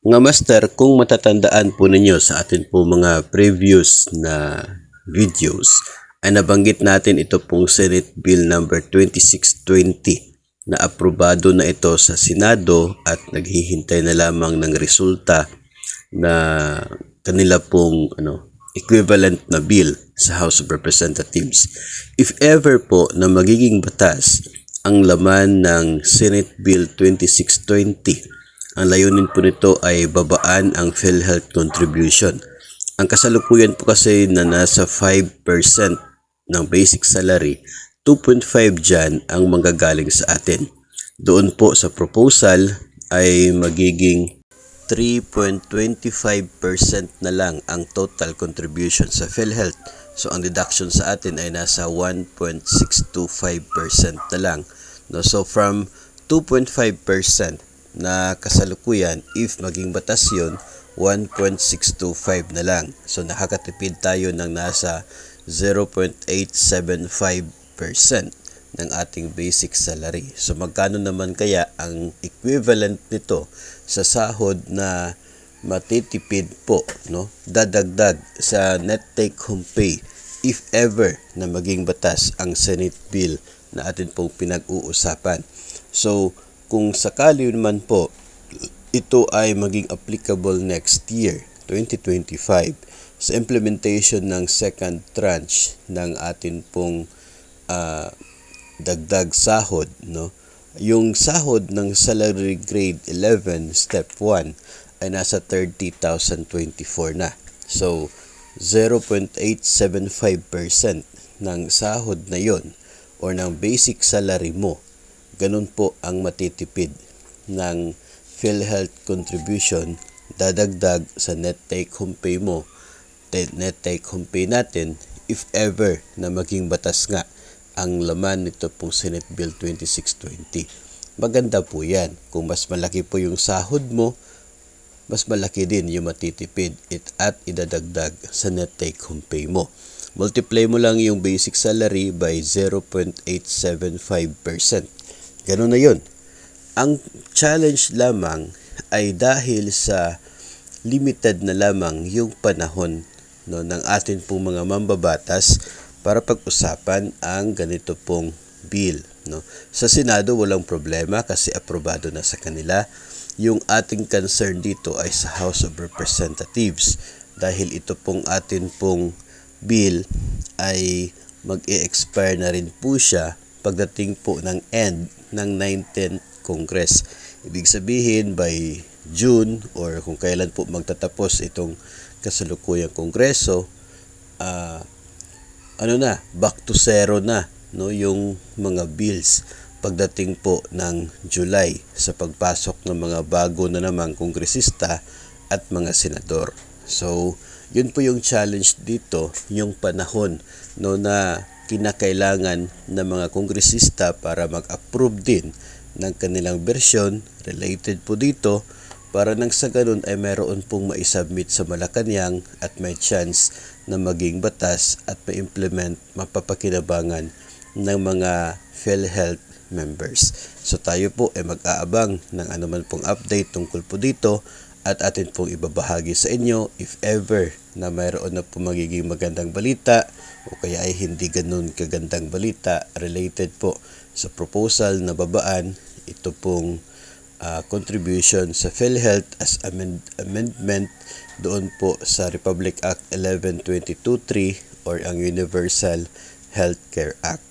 Mga master, kung matatandaan po ninyo sa atin po mga previous na videos, ay nabanggit natin ito pong Senate Bill number 2620 na aprobado na ito sa Senado at naghihintay na lamang ng resulta na kanila pong equivalent na bill sa House of Representatives. If ever po na magiging batas ang laman ng Senate Bill 2620, ang layunin po nito ay babaan ang PhilHealth contribution. Ang kasalukuyan po kasi na nasa 5% ng basic salary, 2.5 dyan ang manggagaling sa atin. Doon po sa proposal ay magiging 3.25% na lang ang total contribution sa PhilHealth. So ang deduction sa atin ay nasa 1.625% na lang. No? So from 2.5% na kasalukuyan, if maging batas yun, 1.625 na lang. So nakakatipid tayo ng nasa 0.875% ng ating basic salary. So magkano naman kaya ang equivalent nito sa sahod na matitipid po, no? Dadagdag sa net take home pay if ever na maging batas ang Senate bill na atin pong pinag-uusapan. So kung sakali naman po ito ay maging applicable next year, 2025, sa implementation ng second tranche ng atin pong dagdag sahod, no? Yung sahod ng salary grade 11 step 1 ay nasa 30,024 na. So 0.875% ng sahod na yon or ng basic salary mo, ganun po ang matitipid ng PhilHealth contribution dadagdag sa net take home pay mo. Net take home pay natin if ever na maging batas nga ang laman nito pong Senate Bill 2620. Maganda po yan. Kung mas malaki po yung sahod mo, mas malaki din yung matitipid at idadagdag sa net take home pay mo. Multiply mo lang yung basic salary by 0.875%. Ganun na yun. Ang challenge lamang ay dahil sa limited na lamang yung panahon, no, ng atin pong mga mambabatas para pag-usapan ang ganito pong bill. No. Sa Senado walang problema kasi aprobado na sa kanila. Yung ating concern dito ay sa House of Representatives dahil ito pong atin pong bill ay mag-e-expire na rin po siya pagdating po ng end ng 19th Congress. Ibig sabihin by June or kung kailan po magtatapos itong kasalukuyang Kongreso, back to zero na, no, yung mga bills pagdating po ng July sa pagpasok ng mga bago na namang kongresista at mga senador. So yun po yung challenge dito, yung panahon, no, na kinakailangan ng mga kongresista para mag-approve din ng kanilang bersyon related po dito para nang sa ganun ay meron pong maisubmit sa Malacanang at may chance na maging batas at ma-implement mapapakinabangan ng mga PhilHealth members. So tayo po ay mag-aabang ng anuman pong update tungkol po dito at atin pong ibabahagi sa inyo if ever na mayroon na po magiging magandang balita o kaya ay hindi ganun kagandang balita related po sa proposal na babaan ito pong contribution sa PhilHealth as amendment doon po sa Republic Act 1122.3 or ang Universal Healthcare Act.